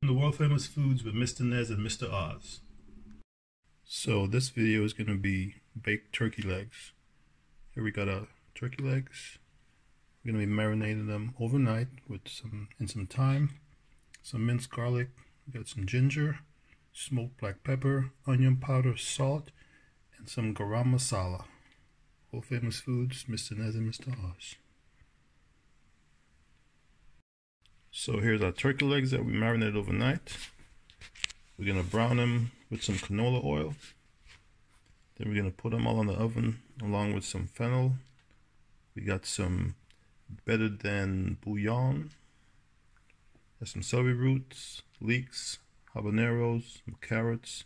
The World Famous Foods with Mr. Nez and Mr. Oz. So this video is going to be baked turkey legs. Here we got our turkey legs. We're going to be marinating them overnight with some thyme, some minced garlic. We got some ginger, smoked black pepper, onion powder, salt, and some garam masala. World Famous Foods, Mr. Nez and Mr. Oz. So here's our turkey legs that we marinated overnight. We're going to brown them with some canola oil. Then we're going to put them all in the oven along with some fennel. We got some better than bouillon. There's some celery roots, leeks, habaneros, some carrots,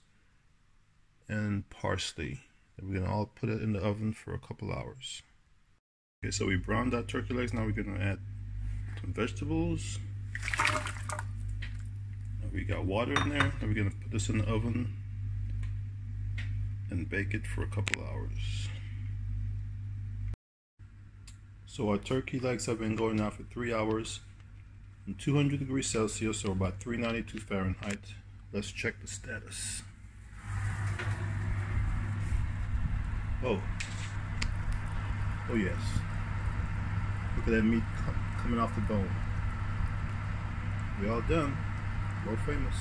and parsley. And we're going to all put it in the oven for a couple hours. Okay, so we browned our turkey legs. Now we're going to add some vegetables. Now we got water in there. Now we're going to put this in the oven and bake it for a couple hours. So our turkey legs have been going now for 3 hours in 200 degrees Celsius, or about 392 Fahrenheit. Let's check the status. Oh yes. Look at that meat coming off the bone. We all done. World famous.